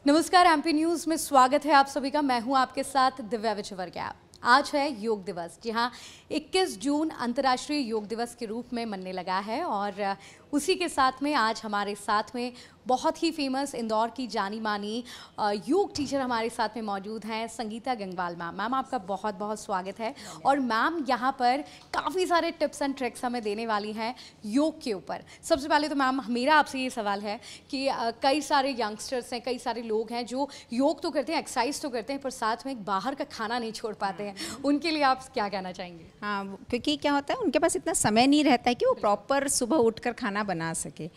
नमस्कार, MP news में स्वागत है आप सभी का। मैं हूं आपके साथ दिव्या विजयवर्गीय। आज है योग दिवस, जी हाँ, 21 जून अंतर्राष्ट्रीय योग दिवस के रूप में मनने लगा है। और उसी के साथ में आज हमारे साथ में बहुत ही फेमस इंदौर की जानी मानी योग टीचर हमारे साथ में मौजूद हैं, संगीता गंगवाल मैम। मैम, आपका बहुत बहुत स्वागत है। और मैम यहाँ पर काफ़ी सारे टिप्स एंड ट्रिक्स हमें देने वाली हैं योग के ऊपर। सबसे पहले तो मैम मेरा आपसे ये सवाल है कि कई सारे यंगस्टर्स हैं, कई सारे लोग हैं जो योग तो करते हैं, एक्सरसाइज तो करते हैं, पर साथ में बाहर का खाना नहीं छोड़ पाते हैं। उनके लिए आप क्या कहना चाहेंगे? हाँ, क्योंकि क्या होता है, उनके पास इतना समय नहीं रहता है कि वो प्रॉपर सुबह उठकर खाना बना सके।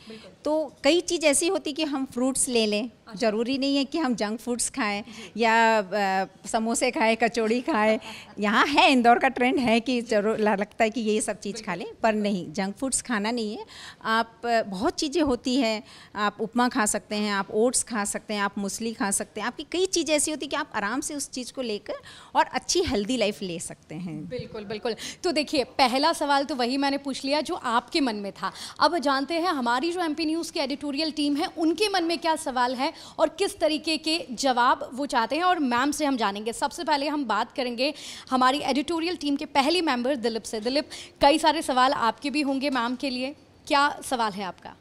तो कई चीज़ ऐसी होती कि हम फ्रूट्स ले लें। ज़रूरी नहीं है कि हम जंक फूड्स खाएं या समोसे खाएं, कचौड़ी खाएं। यहाँ है, इंदौर का ट्रेंड है कि जरूर लगता है कि ये सब चीज़ खा लें, पर नहीं, जंक फूड्स खाना नहीं है। आप बहुत चीज़ें होती हैं, आप उपमा खा सकते हैं, आप ओट्स खा सकते हैं, आप मूसली खा सकते हैं। आपकी कई चीज़ें ऐसी होती कि आप आराम से उस चीज़ को लेकर और अच्छी हेल्दी लाइफ ले सकते हैं। बिल्कुल बिल्कुल। तो देखिए, पहला सवाल तो वही मैंने पूछ लिया जो आपके मन में था। अब जानते हैं हमारी जो एमपी न्यूज़ की एडिटोरियल टीम है, उनके मन में क्या सवाल है और किस तरीके के जवाब वो चाहते हैं, और मैम से हम जानेंगे। सबसे पहले हम बात करेंगे हमारी एडिटोरियल टीम के पहले मेंबर दिलीप से। दिलीप, कई सारे सवाल आपके भी होंगे मैम के लिए, क्या सवाल है आपका?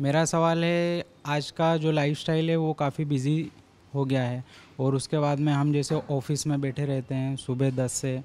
मेरा सवाल है, आज का जो लाइफस्टाइल है वो काफ़ी बिजी हो गया है, और उसके बाद में हम जैसे ऑफिस में बैठे रहते हैं सुबह 10 से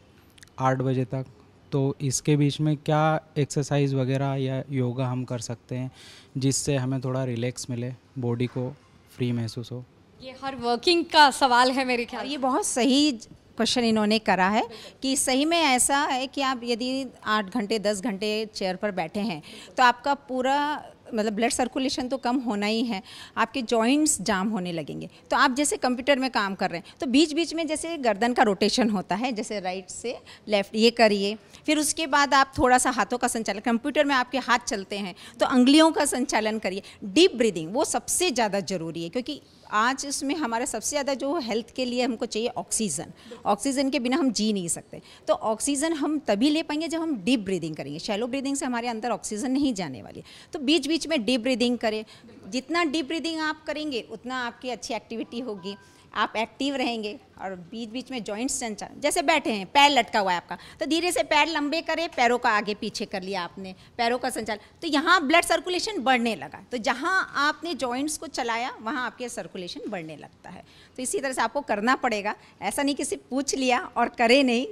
8 बजे तक, तो इसके बीच में क्या एक्सरसाइज वगैरह या योगा हम कर सकते हैं जिससे हमें थोड़ा रिलैक्स मिले, बॉडी को फ्री महसूस हो? ये हर वर्किंग का सवाल है मेरे ख्याल। ये बहुत सही क्वेश्चन इन्होंने करा है कि सही में ऐसा है कि आप यदि 8 घंटे 10 घंटे चेयर पर बैठे हैं तो आपका पूरा मतलब ब्लड सर्कुलेशन तो कम होना ही है, आपके जॉइंट्स जाम होने लगेंगे। तो आप जैसे कंप्यूटर में काम कर रहे हैं तो बीच बीच में जैसे गर्दन का रोटेशन होता है, जैसे राइट से लेफ्ट, ये करिए। फिर उसके बाद आप थोड़ा सा हाथों का संचालन, कंप्यूटर में आपके हाथ चलते हैं तो अंगुलियों का संचालन करिए। डीप ब्रीदिंग वो सबसे ज़्यादा ज़रूरी है, क्योंकि आज इसमें हमारा सबसे ज़्यादा जो हेल्थ के लिए हमको चाहिए ऑक्सीजन। ऑक्सीजन के बिना हम जी नहीं सकते। तो ऑक्सीजन हम तभी ले पाएंगे जब हम डीप ब्रीदिंग करेंगे। शैलो ब्रीदिंग से हमारे अंदर ऑक्सीजन नहीं जाने वाली। तो बीच बीच में डीप ब्रीदिंग करें। जितना डीप ब्रीदिंग आप करेंगे उतना आपकी अच्छी एक्टिविटी होगी, आप एक्टिव रहेंगे। और बीच बीच में जॉइंट्स संचालन, जैसे बैठे हैं, पैर लटका हुआ है आपका, तो धीरे से पैर लंबे करें, पैरों का आगे पीछे कर लिया आपने, पैरों का संचालन, तो यहाँ ब्लड सर्कुलेशन बढ़ने लगा। तो जहाँ आपने जॉइंट्स को चलाया वहाँ आपके सर्कुलेशन बढ़ने लगता है। तो इसी तरह से आपको करना पड़ेगा। ऐसा नहीं कि सिर्फ पूछ लिया और करे नहीं,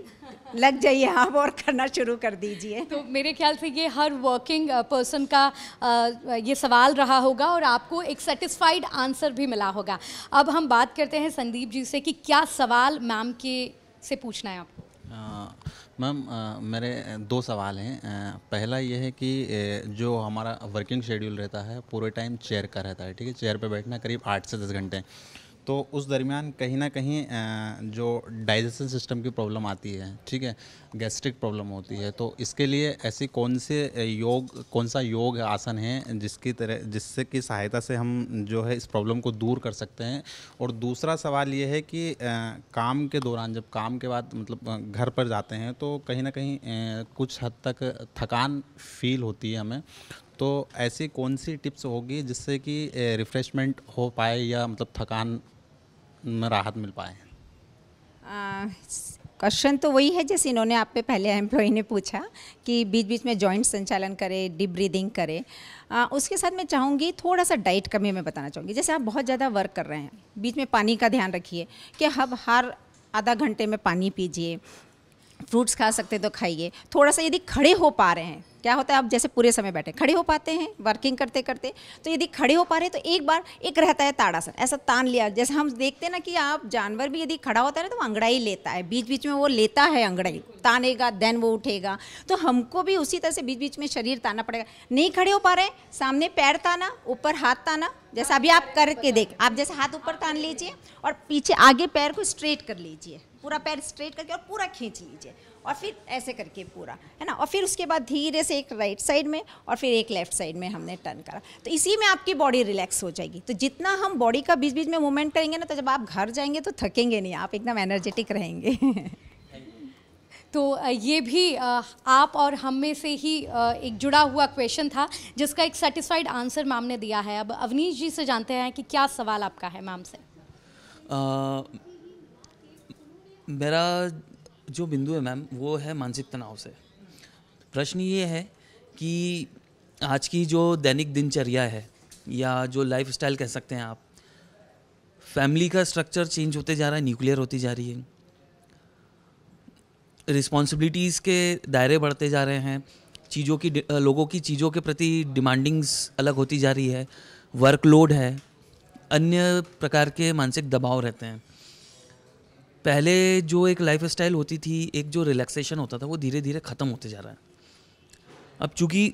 लग जाइए आप और करना शुरू कर दीजिए। तो मेरे ख्याल से ये हर वर्किंग पर्सन का ये सवाल रहा होगा और आपको एक सेटिस्फाइड आंसर भी मिला होगा। अब हम बात करते हैं संदीप जी से कि क्या सवाल मैम के से पूछना है आपको। मैम, मेरे 2 सवाल हैं। पहला ये है कि जो हमारा वर्किंग शेड्यूल रहता है पूरे टाइम चेयर का रहता है, ठीक है, चेयर पे बैठना करीब 8 से 10 घंटे। तो उस दरमियान कहीं ना कहीं जो डाइजेशन सिस्टम की प्रॉब्लम आती है, ठीक है, गैस्ट्रिक प्रॉब्लम होती है, तो इसके लिए ऐसी कौन सा योग आसन है जिससे कि सहायता से हम जो है इस प्रॉब्लम को दूर कर सकते हैं? और दूसरा सवाल ये है कि काम के दौरान, जब काम के बाद मतलब घर पर जाते हैं तो कहीं ना कहीं कुछ हद तक थकान फील होती है हमें, तो ऐसी कौन सी टिप्स होगी जिससे कि रिफ़्रेशमेंट हो पाए या मतलब थकान में राहत मिल पाए? क्वेश्चन तो वही है जैसे इन्होंने आप पे पहले एम्प्लॉय ने पूछा कि बीच बीच में जॉइंट संचालन करें, डीप ब्रीदिंग करें। उसके साथ मैं चाहूँगी थोड़ा सा डाइट का भी मैं बताना चाहूँगी। जैसे आप बहुत ज़्यादा वर्क कर रहे हैं, बीच में पानी का ध्यान रखिए कि अब हर आधा घंटे में पानी पीजिए। फ्रूट्स खा सकते तो खाइए। थोड़ा सा यदि खड़े हो पा रहे हैं, क्या होता है आप जैसे पूरे समय बैठे खड़े हो पाते हैं वर्किंग करते करते, तो यदि खड़े हो पा रहे हैं तो एक बार एक रहता है ताड़ासन, ऐसा तान लिया। जैसे हम देखते हैं ना कि आप जानवर भी यदि खड़ा होता है ना तो वो अंगड़ाई लेता है, बीच बीच में वो लेता है अंगड़ाई, तानेगा देन वो उठेगा। तो हमको भी उसी तरह से बीच बीच में शरीर ताना पड़ेगा। नहीं खड़े हो पा रहे हैं, सामने पैर ताना, ऊपर हाथ ताना, जैसा अभी आप करके देख, आप जैसे हाथ ऊपर तान लीजिए और पीछे आगे पैर को स्ट्रेट कर लीजिए, पूरा पैर स्ट्रेट करके और पूरा खींच लीजिए, और फिर ऐसे करके पूरा, है ना। और फिर उसके बाद धीरे से एक राइट साइड में और फिर एक लेफ्ट साइड में हमने टर्न करा, तो इसी में आपकी बॉडी रिलैक्स हो जाएगी। तो जितना हम बॉडी का बीच बीच में मूवमेंट करेंगे ना, तो जब आप घर जाएंगे तो थकेंगे नहीं, आप एकदम एनर्जेटिक रहेंगे। तो ये भी आप और हम में से ही एक जुड़ा हुआ क्वेश्चन था जिसका एक सेटिस्फाइड आंसर मैम ने दिया है। अब अवनीश जी से जानते हैं कि क्या सवाल आपका है मैम से। मेरा जो बिंदु है मैम वो है मानसिक तनाव से। प्रश्न ये है कि आज की जो दैनिक दिनचर्या है या जो लाइफस्टाइल कह सकते हैं आप, फैमिली का स्ट्रक्चर चेंज होते जा रहा है, न्यूक्लियर होती जा रही है, रिस्पॉन्सिबिलिटीज़ के दायरे बढ़ते जा रहे हैं, लोगों की चीज़ों के प्रति डिमांडिंग्स अलग होती जा रही है, वर्कलोड है, अन्य प्रकार के मानसिक दबाव रहते हैं। पहले जो एक लाइफस्टाइल होती थी, एक जो रिलैक्सेशन होता था, वो धीरे धीरे ख़त्म होते जा रहा है। अब चूँकि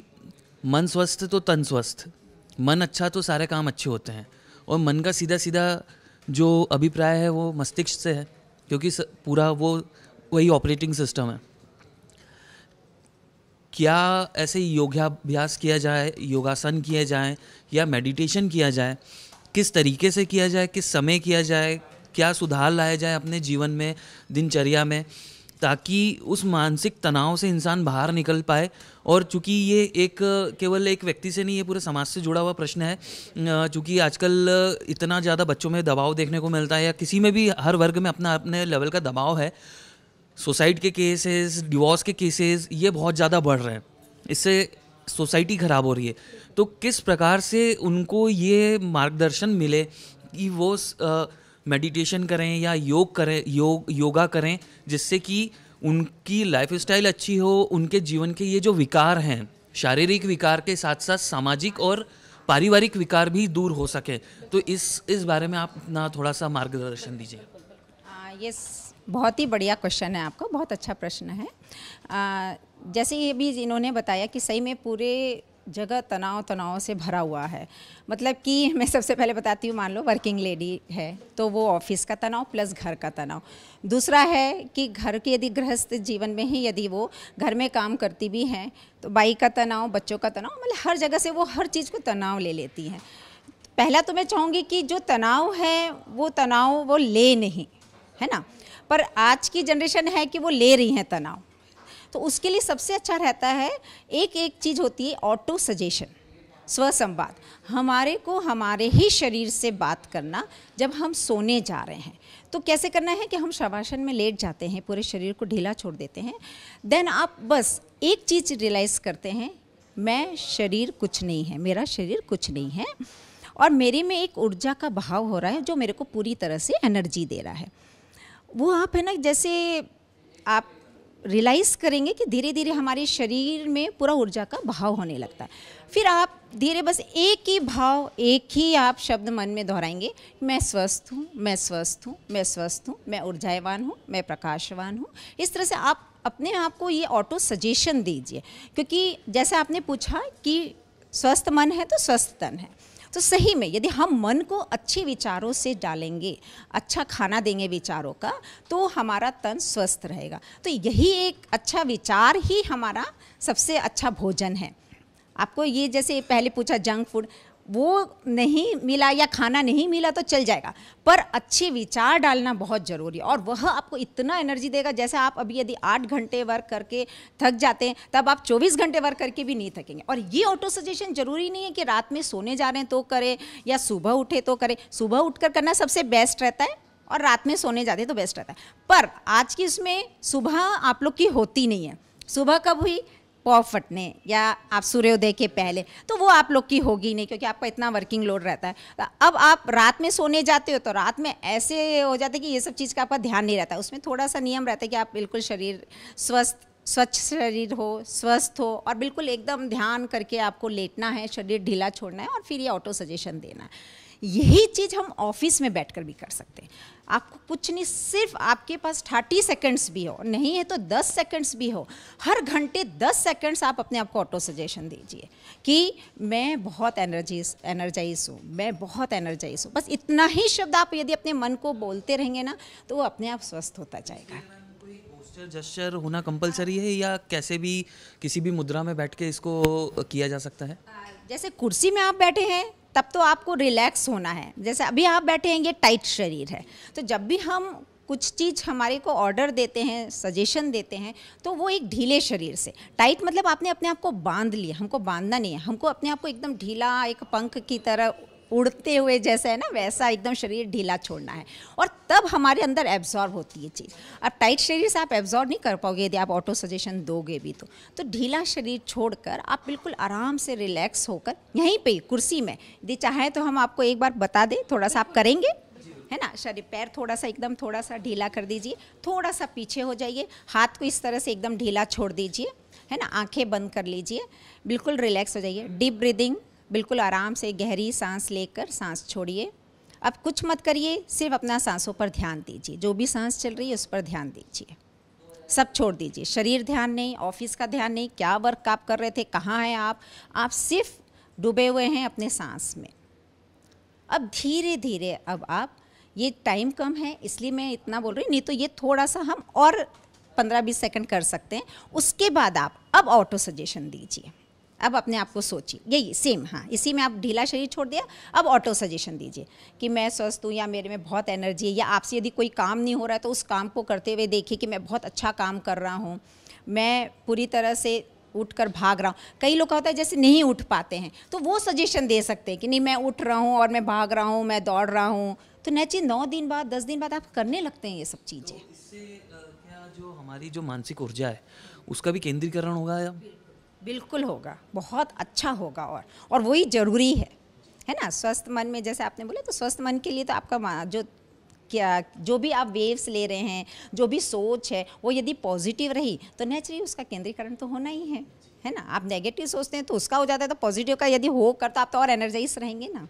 मन स्वस्थ तो तन स्वस्थ, मन अच्छा तो सारे काम अच्छे होते हैं, और मन का सीधा सीधा जो अभिप्राय है वो मस्तिष्क से है, क्योंकि पूरा वो वही ऑपरेटिंग सिस्टम है। क्या ऐसे योगाभ्यास किया जाए, योगासन किया जाए या मेडिटेशन किया जाए, किस तरीके से किया जाए, किस समय किया जाए, क्या सुधार लाया जाए अपने जीवन में, दिनचर्या में, ताकि उस मानसिक तनाव से इंसान बाहर निकल पाए। और चूँकि ये केवल एक व्यक्ति से नहीं, ये पूरे समाज से जुड़ा हुआ प्रश्न है। चूँकि आजकल इतना ज़्यादा बच्चों में दबाव देखने को मिलता है, या किसी में भी, हर वर्ग में अपना अपने लेवल का दबाव है। सुसाइड के केसेस, डिवोर्स के केसेस ये बहुत ज़्यादा बढ़ रहे हैं, इससे सोसाइटी ख़राब हो रही है। तो किस प्रकार से उनको ये मार्गदर्शन मिले कि वो मेडिटेशन करें या योगा करें, जिससे कि उनकी लाइफस्टाइल अच्छी हो, उनके जीवन के ये जो विकार हैं, शारीरिक विकार के साथ साथ सामाजिक और पारिवारिक विकार भी दूर हो सके। तो इस बारे में आप अपना थोड़ा सा मार्गदर्शन दीजिए। ये बहुत ही बढ़िया क्वेश्चन है आपका, बहुत अच्छा प्रश्न है। जैसे ये भी इन्होंने बताया कि सही में पूरे जगह तनाव से भरा हुआ है। मतलब कि मैं सबसे पहले बताती हूँ, मान लो वर्किंग लेडी है तो वो ऑफिस का तनाव प्लस घर का तनाव। दूसरा है कि घर के यदि गृहस्थ जीवन में ही यदि वो घर में काम करती भी हैं तो बाई का तनाव, बच्चों का तनाव, मतलब हर जगह से वो हर चीज़ को तनाव ले लेती हैं। पहला तो मैं चाहूँगी कि जो तनाव है वो तनाव वो ले नहीं, है ना, पर आज की जनरेशन है कि वो ले रही हैं तनाव। तो उसके लिए सबसे अच्छा रहता है, एक चीज़ होती है ऑटो सजेशन, स्वसंवाद। हमारे को हमारे ही शरीर से बात करना। जब हम सोने जा रहे हैं तो कैसे करना है कि हम शवासन में लेट जाते हैं, पूरे शरीर को ढीला छोड़ देते हैं। देन आप बस एक चीज़ रियलाइज़ करते हैं, मैं शरीर कुछ नहीं है, मेरा शरीर कुछ नहीं है, और मेरे में एक ऊर्जा का बहाव हो रहा है जो मेरे को पूरी तरह से एनर्जी दे रहा है। वो आप है ना, जैसे आप रियलाइज़ करेंगे कि धीरे धीरे हमारे शरीर में पूरा ऊर्जा का बहाव होने लगता है। फिर आप धीरे बस एक ही भाव, एक ही आप शब्द मन में दोहराएंगे, मैं स्वस्थ हूँ, मैं स्वस्थ हूँ, मैं स्वस्थ हूँ, मैं ऊर्जावान हूँ, मैं प्रकाशवान हूँ। इस तरह से आप अपने आप को ये ऑटो सजेशन दीजिए, क्योंकि जैसे आपने पूछा कि स्वस्थ मन है तो स्वस्थ तन है। तो सही में यदि हम मन को अच्छे विचारों से डालेंगे, अच्छा खाना देंगे विचारों का, तो हमारा तन स्वस्थ रहेगा। तो यही एक अच्छा विचार ही हमारा सबसे अच्छा भोजन है। आपको ये जैसे पहले पूछा जंक फूड, वो नहीं मिला या खाना नहीं मिला तो चल जाएगा, पर अच्छे विचार डालना बहुत ज़रूरी है, और वह आपको इतना एनर्जी देगा। जैसे आप अभी यदि 8 घंटे वर्क करके थक जाते हैं, तब आप 24 घंटे वर्क करके भी नहीं थकेंगे। और ये ऑटो सजेशन ज़रूरी नहीं है कि रात में सोने जा रहे हैं तो करें या सुबह उठे तो करें। सुबह उठकर करना सबसे बेस्ट रहता है और रात में सोने जाते तो बेस्ट रहता है। पर आज की इसमें सुबह आप लोग की होती नहीं है। सुबह कब हुई? पौ फटने या आप सूर्योदय के पहले, तो वो आप लोग की होगी नहीं, क्योंकि आपका इतना वर्किंग लोड रहता है। तो अब आप रात में सोने जाते हो तो रात में ऐसे हो जाते कि ये सब चीज़ का आपका ध्यान नहीं रहता। उसमें थोड़ा सा नियम रहता है कि आप बिल्कुल शरीर स्वच्छ शरीर हो, स्वस्थ हो, और बिल्कुल एकदम ध्यान करके आपको लेटना है, शरीर ढीला छोड़ना है, और फिर ये ऑटो सजेशन देना है। यही चीज़ हम ऑफिस में बैठकर भी कर सकते हैं। आपको कुछ नहीं, सिर्फ आपके पास 30 सेकंड्स भी हो, नहीं है तो 10 सेकंड्स भी हो, हर घंटे 10 सेकंड्स आप अपने आप को ऑटो सजेशन दीजिए कि मैं बहुत एनर्जाइज हूँ, मैं बहुत एनर्जाइज हूँ। बस इतना ही शब्द आप यदि अपने मन को बोलते रहेंगे ना, तो वो अपने आप स्वस्थ होता जाएगा। कोई पोस्चर जेस्चर होना कंपलसरी है या कैसे भी किसी भी मुद्रा में बैठ के इसको किया जा सकता है? जैसे कुर्सी में आप बैठे हैं तब तो आपको रिलैक्स होना है। जैसे अभी आप बैठे हैं, ये टाइट शरीर है, तो जब भी हम कुछ चीज़ हमारे को ऑर्डर देते हैं, सजेशन देते हैं, तो वो एक ढीले शरीर से। टाइट मतलब आपने अपने आप को बांध लिया, हमको बांधना नहीं है, हमको अपने आप को एकदम ढीला, एक पंख की तरह उड़ते हुए जैसा है ना, वैसा एकदम शरीर ढीला छोड़ना है, और तब हमारे अंदर एब्जॉर्ब होती है चीज़। अब टाइट शरीर से आप एब्जॉर्ब नहीं कर पाओगे यदि आप ऑटो सजेशन दोगे भी तो ढीला शरीर छोड़कर आप बिल्कुल आराम से रिलैक्स होकर यहीं पे कुर्सी में, यदि चाहें तो हम आपको एक बार बता दें, थोड़ा सा आप करेंगे, है ना। शरीर पैर थोड़ा सा एकदम थोड़ा सा ढीला कर दीजिए, थोड़ा सा पीछे हो जाइए, हाथ को इस तरह से एकदम ढीला छोड़ दीजिए, है ना। आंखें बंद कर लीजिए, बिल्कुल रिलैक्स हो जाइए। डीप ब्रीदिंग, बिल्कुल आराम से गहरी सांस लेकर सांस छोड़िए। अब कुछ मत करिए, सिर्फ अपना सांसों पर ध्यान दीजिए, जो भी सांस चल रही है उस पर ध्यान दीजिए, सब छोड़ दीजिए। शरीर ध्यान नहीं, ऑफिस का ध्यान नहीं, क्या वर्क आप कर रहे थे, कहाँ हैं आप सिर्फ डूबे हुए हैं अपने सांस में। अब धीरे धीरे, अब आप, ये टाइम कम है इसलिए मैं इतना बोल रही हूँ, नहीं तो ये थोड़ा सा हम और 15-20 सेकंड कर सकते हैं। उसके बाद आप अब ऑटो सजेशन दीजिए, अब अपने आप को सोचिए, यही सेम, हाँ, इसी में आप ढीला शरीर छोड़ दिया, अब ऑटो सजेशन दीजिए कि मैं स्वस्थ हूँ, या मेरे में बहुत एनर्जी है, या आपसे यदि कोई काम नहीं हो रहा है तो उस काम को करते हुए देखिए कि मैं बहुत अच्छा काम कर रहा हूँ, मैं पूरी तरह से उठकर भाग रहा हूँ। कई लोग का होता है जैसे नहीं उठ पाते हैं, तो वो सजेशन दे सकते हैं कि नहीं मैं उठ रहा हूँ और मैं भाग रहा हूँ, मैं दौड़ रहा हूँ, तो नेचुरली 9 दिन बाद 10 दिन बाद आप करने लगते हैं ये सब चीज़ें। इससे क्या जो हमारी जो मानसिक ऊर्जा है उसका भी केंद्रीकरण होगा या? बिल्कुल होगा, बहुत अच्छा होगा, और वही ज़रूरी है ना। स्वस्थ मन में, जैसे आपने बोला, तो स्वस्थ मन के लिए तो आपका जो भी आप वेव्स ले रहे हैं, जो भी सोच है, वो यदि पॉजिटिव रही तो नेचुरली उसका केंद्रीकरण तो होना ही है ना। आप नेगेटिव सोचते हैं तो उसका हो जाता है, तो पॉजिटिव का यदि हो कर तो आप तो और एनर्जाइज रहेंगे ना।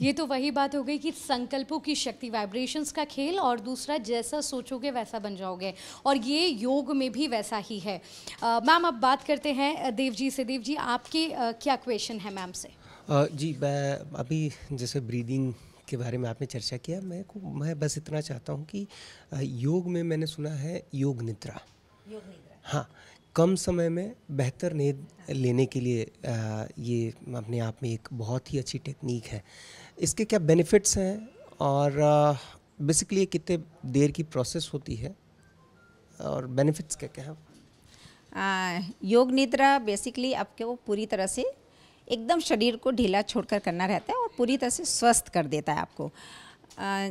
ये तो वही बात हो गई कि संकल्पों की शक्ति, वाइब्रेशंस का खेल, और दूसरा जैसा सोचोगे वैसा बन जाओगे, और ये योग में भी वैसा ही है। मैम, अब बात करते हैं देव जी से। देव जी, आपकी क्या क्वेश्चन है मैम से? जी, मैं अभी जैसे ब्रीदिंग के बारे में आपने चर्चा किया, मैं बस इतना चाहता हूँ कि योग में मैंने सुना है योग निद्रा, हाँ, कम समय में बेहतर नींद लेने के लिए ये अपने आप में एक बहुत ही अच्छी टेक्निक है। इसके क्या बेनिफिट्स हैं, और बेसिकली ये कितने देर की प्रोसेस होती है, और बेनिफिट्स क्या क्या हैं? योग निद्रा बेसिकली आपको पूरी तरह से एकदम शरीर को ढीला छोड़कर करना रहता है, और पूरी तरह से स्वस्थ कर देता है आपको।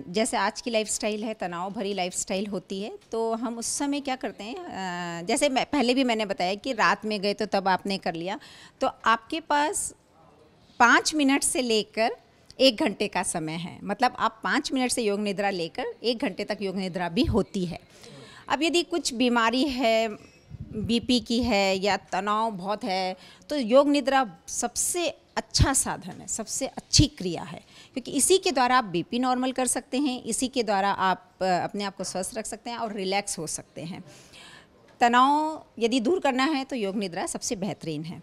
जैसे आज की लाइफस्टाइल है, तनाव भरी लाइफस्टाइल होती है, तो हम उस समय क्या करते हैं, जैसे पहले भी मैंने बताया कि रात में गए तो तब आपने कर लिया, तो आपके पास 5 मिनट से लेकर 1 घंटे का समय है। मतलब आप 5 मिनट से योग निद्रा लेकर 1 घंटे तक योग निद्रा भी होती है। अब यदि कुछ बीमारी है, बीपी की है, या तनाव बहुत है, तो योग निद्रा सबसे अच्छा साधन है, सबसे अच्छी क्रिया है, क्योंकि इसी के द्वारा आप बीपी नॉर्मल कर सकते हैं, इसी के द्वारा आप अपने आप को स्वस्थ रख सकते हैं और रिलैक्स हो सकते हैं। तनाव यदि दूर करना है तो योग निद्रा सबसे बेहतरीन है।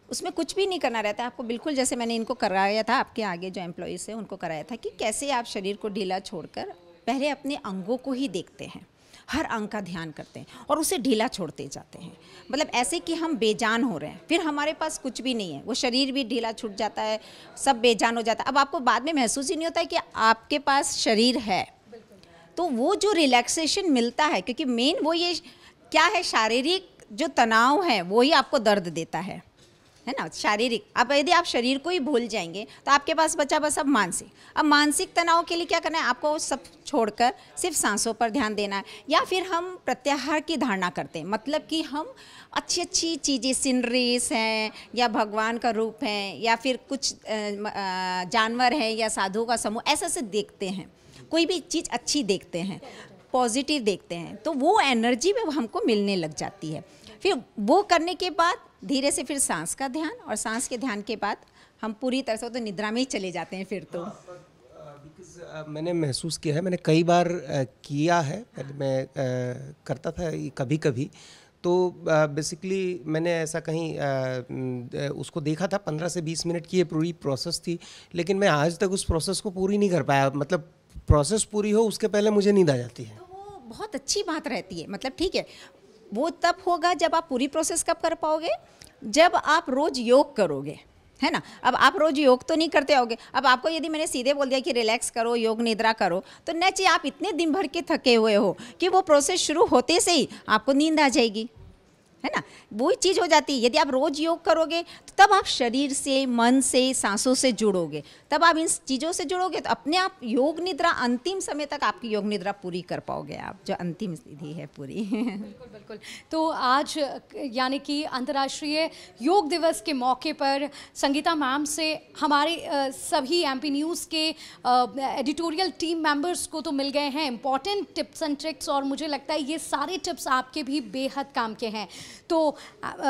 उसमें कुछ भी नहीं करना रहता है आपको, बिल्कुल जैसे मैंने इनको कराया था, आपके आगे जो एम्प्लॉइज़ हैं उनको कराया था, कि कैसे आप शरीर को ढीला छोड़कर पहले अपने अंगों को ही देखते हैं, हर अंग का ध्यान करते हैं और उसे ढीला छोड़ते जाते हैं। मतलब ऐसे कि हम बेजान हो रहे हैं, फिर हमारे पास कुछ भी नहीं है, वो शरीर भी ढीला छूट जाता है, सब बेजान हो जाता है। अब आपको बाद में महसूस ही नहीं होता है कि आपके पास शरीर है, तो वो जो रिलैक्सेशन मिलता है, क्योंकि मेन वो ये क्या है, शारीरिक जो तनाव है वो ही आपको दर्द देता है ना, शारीरिक। अब यदि आप शरीर को ही भूल जाएंगे तो आपके पास बचा बस अब मानसिक। अब मानसिक तनाव के लिए क्या करना है, आपको सब छोड़कर सिर्फ सांसों पर ध्यान देना है, या फिर हम प्रत्याहार की धारणा करते हैं, मतलब कि हम अच्छी अच्छी चीज़ें, सीनरीज हैं, या भगवान का रूप है, या फिर कुछ जानवर हैं, या साधुओं का समूह, ऐसा से देखते हैं, कोई भी चीज़ अच्छी देखते हैं, पॉजिटिव देखते हैं, तो वो एनर्जी में हमको मिलने लग जाती है। फिर वो करने के बाद धीरे से फिर सांस का ध्यान, और सांस के ध्यान के बाद हम पूरी तरह से तो निद्रा में ही चले जाते हैं फिर तो। मैंने महसूस किया है, मैंने कई बार किया है, पहले मैं करता था कभी कभी, तो बेसिकली मैंने ऐसा कहीं उसको देखा था, 15 से 20 मिनट की ये पूरी प्रोसेस थी, लेकिन मैं आज तक उस प्रोसेस को पूरी नहीं कर पाया। मतलब प्रोसेस पूरी हो उसके पहले मुझे नींद आ जाती है। तो वो बहुत अच्छी बात रहती है, मतलब ठीक है, वो तब होगा जब आप पूरी प्रोसेस कब कर पाओगे, जब आप रोज़ योग करोगे, है ना। अब आप रोज़ योग तो नहीं करते होगे, अब आपको यदि मैंने सीधे बोल दिया कि रिलैक्स करो, योग निद्रा करो, तो नेचुरली आप इतने दिन भर के थके हुए हो कि वो प्रोसेस शुरू होते से ही आपको नींद आ जाएगी, है ना, वही चीज़ हो जाती है। यदि आप रोज़ योग करोगे तो तब आप शरीर से, मन से, सांसों से जुड़ोगे, तब आप इन चीज़ों से जुड़ोगे तो अपने आप योग निद्रा, अंतिम समय तक आपकी योग निद्रा पूरी कर पाओगे आप, जो अंतिम स्थिति है पूरी। बिल्कुल बिल्कुल। तो आज यानी कि अंतर्राष्ट्रीय योग दिवस के मौके पर संगीता मैम से हमारे सभी एमपी न्यूज़ के एडिटोरियल टीम मेंबर्स को तो मिल गए हैं इंपॉर्टेंट टिप्स एंड ट्रिक्स, और मुझे लगता है ये सारे टिप्स आपके भी बेहद काम के हैं। तो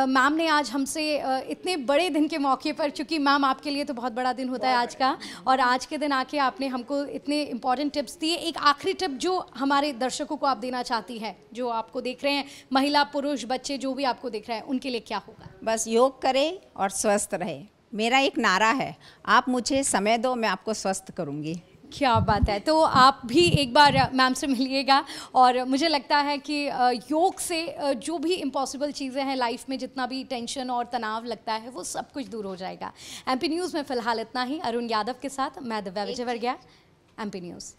मैम ने आज हमसे इतने बड़े दिन के मौके पर, चूँकि मैम आपके लिए तो बहुत बड़ा दिन होता है आज का, और आज के दिन आके आपने हमको इतने इंपॉर्टेंट टिप्स दिए। एक आखिरी टिप जो हमारे दर्शकों को आप देना चाहती हैं, जो आपको देख रहे हैं, महिला पुरुष बच्चे जो भी आपको देख रहे हैं, उनके लिए क्या होगा? बस योग करें और स्वस्थ रहे। मेरा एक नारा है, आप मुझे समय दो, मैं आपको स्वस्थ करूँगी। क्या बात है। तो आप भी एक बार मैम से मिलिएगा, और मुझे लगता है कि योग से जो भी इम्पॉसिबल चीज़ें हैं लाइफ में, जितना भी टेंशन और तनाव लगता है, वो सब कुछ दूर हो जाएगा। एमपी न्यूज़ में फ़िलहाल इतना ही। अरुण यादव के साथ मैं दिव्या विजयवर्गीय, एमपी न्यूज़।